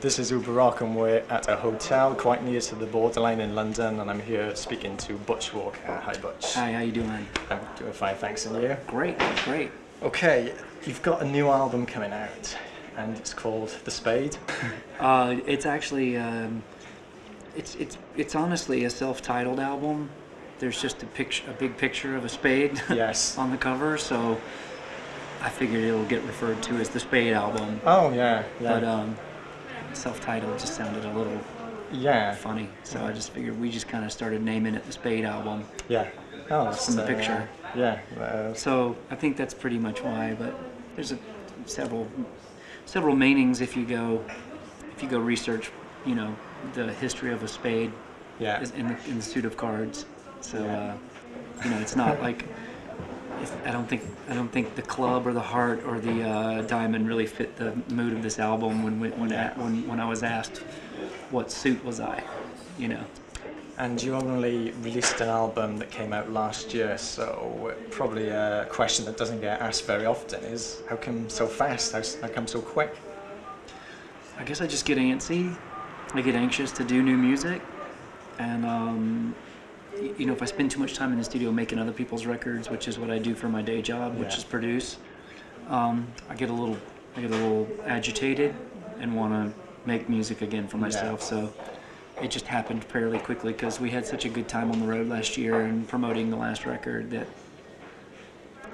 This is Uber Rock, and we're at a hotel quite near to the borderline in London, and I'm here speaking to Butch Walker. Hi, Butch. Hi, how you doing? I'm doing fine, thanks, and you? Great, great. Okay, you've got a new album coming out, and it's called The Spade. It's actually, it's honestly a self-titled album. There's just a big picture of a spade Yes. on the cover, so I figured it'll get referred to as the Spade album. Oh, yeah. But self-titled just sounded a little funny, so I just figured we just kind of started naming it the Spade album. Yeah. Oh, that's from the picture. Yeah. So I think that's pretty much why. But there's several meanings if you go research, the history of a spade. Yeah. In the suit of cards. So it's not like. I don't think the club or the heart or the diamond really fit the mood of this album when I was asked what suit was I, And you only released an album that came out last year, so probably a question that doesn't get asked very often is, how come so fast? How come so quick? I guess I just get antsy. I get anxious to do new music, and if I spend too much time in the studio making other people's records, which is what I do for my day job, which is produce, I get a little agitated and want to make music again for myself. So it just happened fairly quickly because we had such a good time on the road last year and promoting the last record that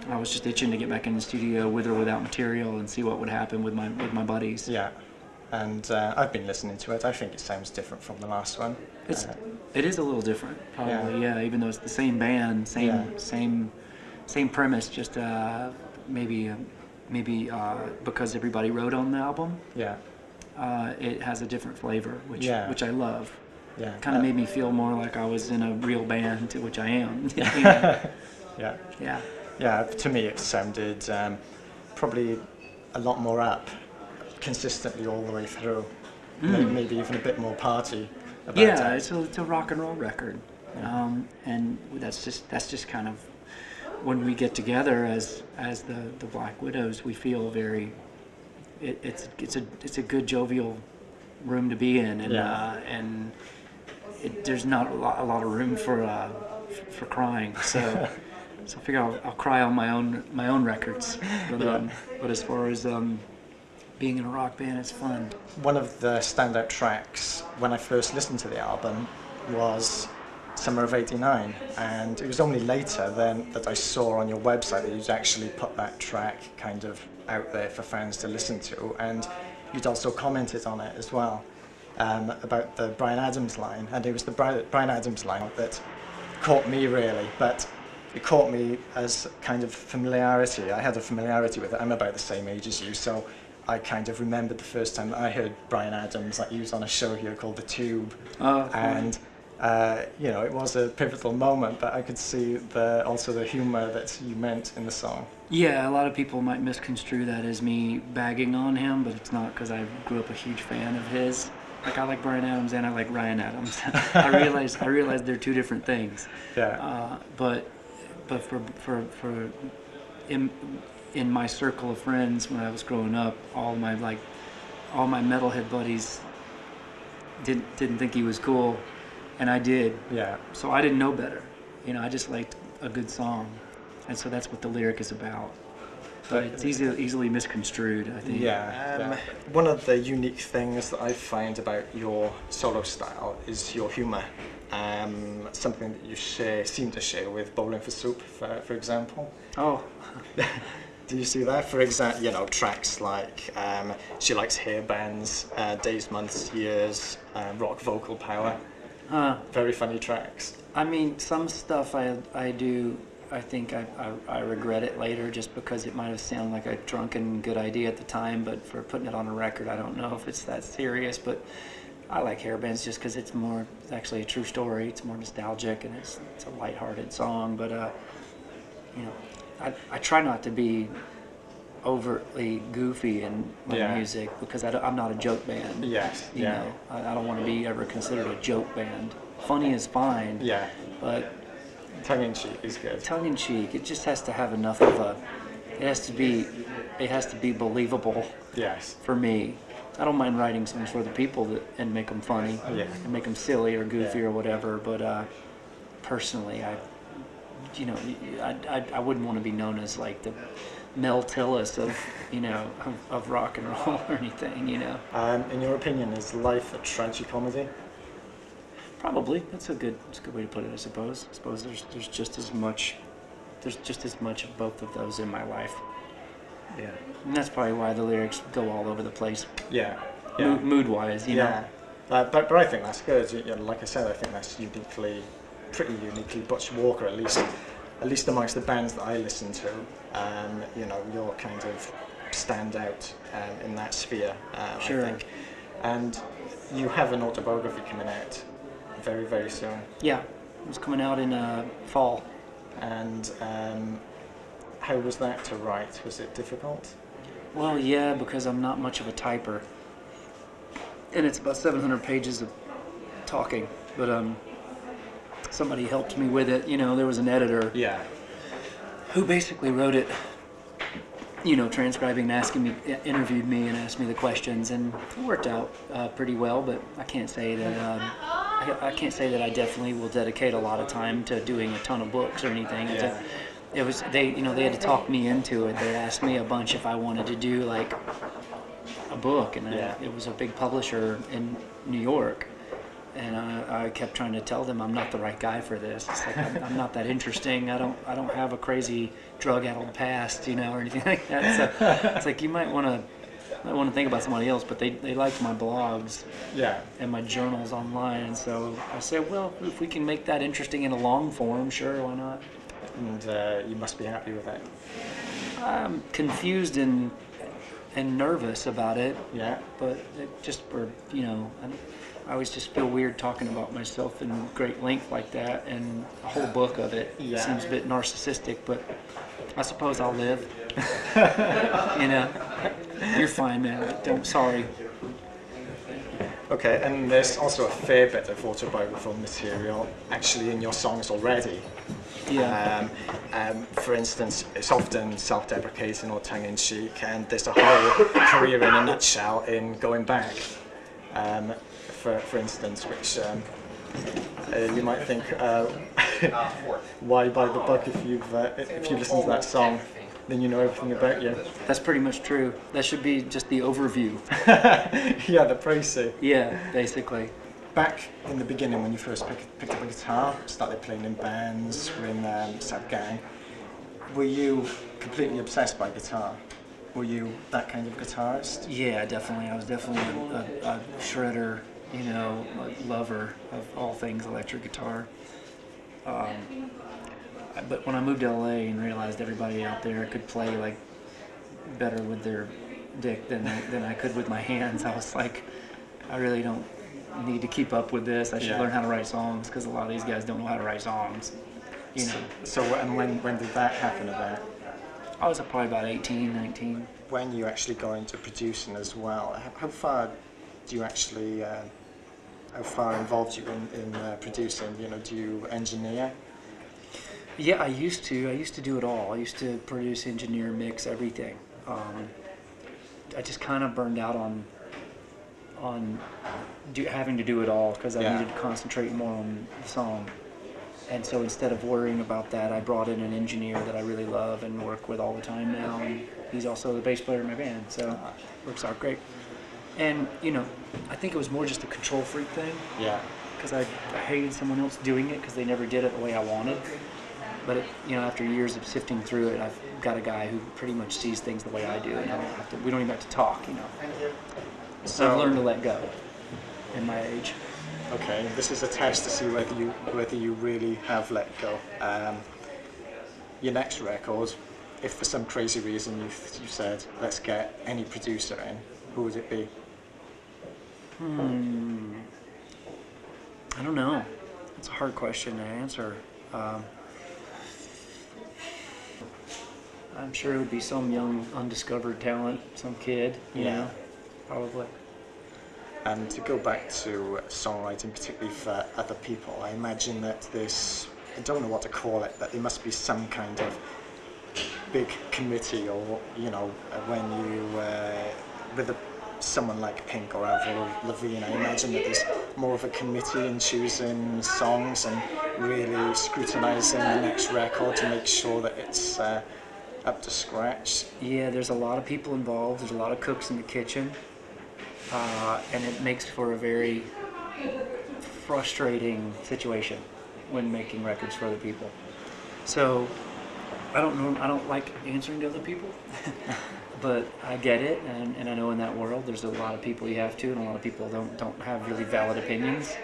I was just itching to get back in the studio with or without material and see what would happen with my buddies. Yeah. And I've been listening to it. I think it sounds different from the last one. It is a little different, probably. Yeah, even though it's the same band, same premise. Just maybe because everybody wrote on the album. Yeah. It has a different flavor, which I love. Yeah. Kind of made me feel more like I was in a real band, which I am. Yeah. Yeah. Yeah. To me, it sounded probably a lot more up. Consistently all the way through, maybe even a bit more party. It's a rock and roll record, and that's just kind of when we get together as the Black Widows, we feel very. It's a good jovial room to be in, and there's not a lot of room for crying. So I figure I'll cry on my own records, but as far as being in a rock band, it's fun. One of the standout tracks when I first listened to the album was Summer of '89, and it was only later then that I saw on your website that you'd actually put that track kind of out there for fans to listen to, and you'd also commented on it as well about the Bryan Adams line, and it was the Bryan Adams line that caught me really, but it caught me as kind of familiarity. I had a familiarity with it. I'm about the same age as you, so I kind of remembered the first time that I heard Bryan Adams, like he was on a show here called The Tube, and it was a pivotal moment, but I could see also the humour that you meant in the song. Yeah, a lot of people might misconstrue that as me bagging on him, but it's not, because I grew up a huge fan of his. Like, I like Bryan Adams and I like Ryan Adams. I realize they're two different things. Yeah. But for in my circle of friends when I was growing up, all my metalhead buddies didn't think he was cool, and I did. Yeah. So I didn't know better. I just liked a good song, and so that's what the lyric is about. But it's easily misconstrued, I think. Yeah. One of the unique things that I find about your solo style is your humour. Something that you seem to share with Bowling for Soup, for example. Oh. Do you see that? For example, tracks like She Likes Hair Bands, Days, Months, Years, Rock Vocal Power. Very funny tracks. I mean, some stuff I do, I think I regret it later just because it might have sounded like a drunken good idea at the time, but for putting it on a record, I don't know if it's that serious, but I like Hair Bands just because it's actually a true story. It's more nostalgic and it's a lighthearted song, but I try not to be overtly goofy in my music because I'm not a joke band. Yes. I don't want to be ever considered a joke band. Funny is fine. Yeah. But tongue in cheek is good. Tongue in cheek. It just has to have enough of a. It has to be it has to be believable Yes. for me. I don't mind writing songs for other people and make them funny, Yeah. and make them silly or goofy Yeah. or whatever. But personally, I wouldn't want to be known as like the Mel Tillis of of rock and roll or anything. In your opinion, is life a tragicomedy? Probably. That's a good way to put it. I suppose. There's just as much. There's just as much of both of those in my life. Yeah. And that's probably why the lyrics go all over the place. Yeah. Yeah. Mood-wise, you know. But I think that's good. Like I said, I think that's pretty uniquely Butch Walker, at least amongst the bands that I listen to. You're kind of stand out in that sphere, Sure. I think. And you have an autobiography coming out very, very soon. Yeah, it was coming out in fall. And how was that to write? Was it difficult? Well, yeah, because I'm not much of a typer. And it's about 700 pages of talking. But somebody helped me with it. There was an editor Yeah. who basically wrote it, transcribing and interviewed me and asked me the questions, and it worked out pretty well. But I can't say that I definitely will dedicate a lot of time to doing a ton of books or anything. Yeah. They had to talk me into it. They asked me a bunch if I wanted to do like a book, and it was a big publisher in New York. And I kept trying to tell them I'm not the right guy for this. It's like I'm not that interesting. I don't have a crazy drug-addled past, or anything like that. So it's like you might want to think about somebody else. But they liked my blogs, and my journals online. And so I said, well, if we can make that interesting in a long form, sure, why not? And you must be happy with that. I'm confused and nervous about it. Yeah. But it just I always just feel weird talking about myself in great length like that, and a whole book of it seems a bit narcissistic, but I suppose I'll live. You're fine, man. Sorry. Okay, and there's also a fair bit of autobiographical material actually in your songs already. Yeah. For instance, it's often self-deprecating or tongue-in-cheek, and there's a whole career in a nutshell in Going Back. For instance, which you might think, why buy the book if you listen to that song, then you know everything about you. That's pretty much true. That should be just the overview. Yeah, the précis. Yeah, basically. Back in the beginning, when you first picked up a guitar, started playing in bands, were in Sab Gang, were you completely obsessed by guitar? Were you that kind of guitarist? Yeah, definitely. I was definitely a shredder, a lover of all things electric guitar. But when I moved to LA and realized everybody out there could play like better with their dick than I could with my hands, I was like, I really don't need to keep up with this. I should learn how to write songs, because a lot of these guys don't know how to write songs. So and when did that happen about? I was probably about 18, 19. When you actually got into producing as well, how far do you actually, how far involved you in producing? Do you engineer? Yeah, I used to do it all. I used to produce, engineer, mix, everything. I just kind of burned out on having to do it all, because I needed to concentrate more on the song. And so instead of worrying about that, I brought in an engineer that I really love and work with all the time now. And he's also the bass player in my band, so it works out great. And, I think it was more just a control freak thing. Yeah. Because I hated someone else doing it, because they never did it the way I wanted. But, after years of sifting through it, I've got a guy who pretty much sees things the way I do, and we don't even have to talk, So I've learned to let go in my age. Okay, this is a test to see whether you really have let go. Your next record, if for some crazy reason you said, let's get any producer in, who would it be? I don't know. It's a hard question to answer. I'm sure it would be some young, undiscovered talent, some kid, you know, probably. And to go back to songwriting, particularly for other people, I imagine that I don't know what to call it, but there must be some kind of big committee, or when you with someone like Pink or Avril Lavigne, I imagine that there's more of a committee in choosing songs and really scrutinizing the next record to make sure that it's up to scratch. Yeah, there's a lot of people involved. There's a lot of cooks in the kitchen, and it makes for a very frustrating situation when making records for other people. So I don't like answering to other people, but I get it, and I know in that world there's a lot of people you have to, and a lot of people don't have really valid opinions,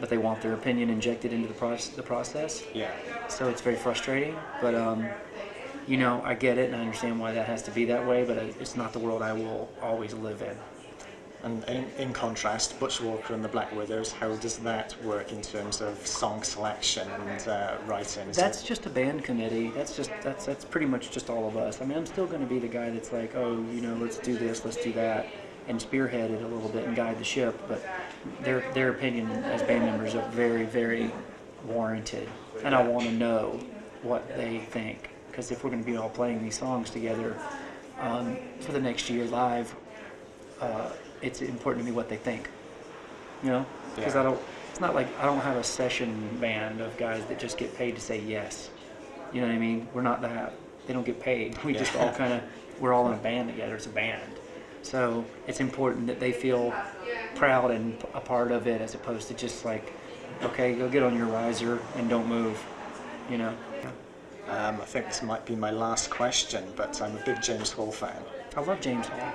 but they want their opinion injected into the process. Yeah. So it's very frustrating, but I get it, and I understand why that has to be that way, but it's not the world I will always live in. And in contrast, Butch Walker and the Black Widows, how does that work in terms of song selection and writing? That's just a band committee. That's pretty much just all of us. I mean, I'm still going to be the guy that's like, oh, let's do this, let's do that, and spearhead it a little bit and guide the ship. But their opinion as band members are very, very warranted, and I want to know what they think, because if we're going to be all playing these songs together for the next year live, it's important to me what they think, because it's not like I don't have a session band of guys that just get paid to say yes. You know what I mean? We're not that. They don't get paid. We just all we're all in a band together. It's a band. So it's important that they feel proud and a part of it, as opposed to just like, okay, go get on your riser and don't move, I think this might be my last question, but I'm a big James Hall fan. I love James Hall.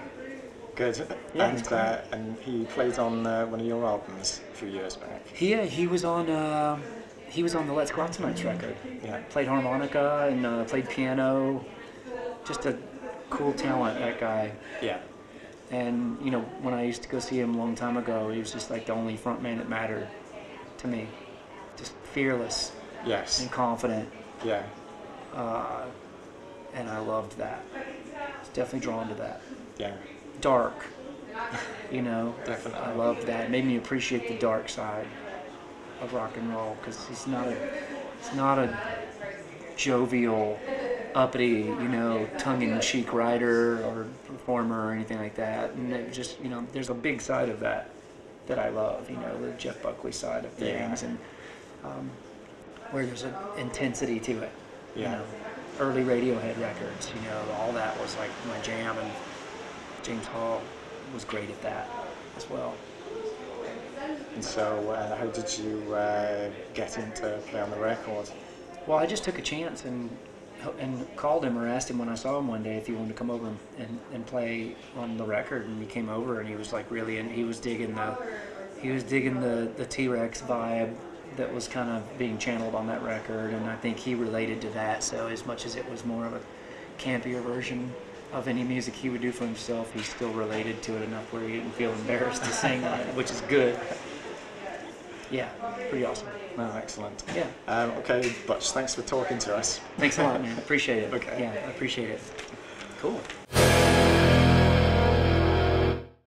Good. Yeah, and he played on one of your albums a few years back. Yeah, he was on the Let's Go Out Tonight's record. Yeah. Played harmonica and played piano. Just a cool talent, that guy. Yeah. And when I used to go see him a long time ago, he was just like the only front man that mattered to me. Just fearless. Yes. And confident. Yeah. And I loved that. I was definitely drawn to that. Yeah. Dark. Definitely. I loved that. It made me appreciate the dark side of rock and roll, because he's not a jovial, uppity, tongue-in-cheek writer or performer or anything like that. And it just, there's a big side of that I love, the Jeff Buckley side of things, and where there's an intensity to it. Yeah. Early Radiohead records, all that was like my jam, and James Hall was great at that as well. And so, how did you get him to play on the record? Well, I just took a chance and called him, or asked him when I saw him one day if he wanted to come over and play on the record, and he came over, and he was like really, and he was digging the T-Rex vibe that was kind of being channeled on that record, and I think he related to that. So as much as it was more of a campier version of any music he would do for himself, he still related to it enough where he didn't feel embarrassed to sing on it, which is good. Yeah, pretty awesome. Oh, excellent. Yeah. Okay, Butch, thanks for talking to us. Thanks a lot, man. Appreciate it. Okay. Yeah, I appreciate it. Cool.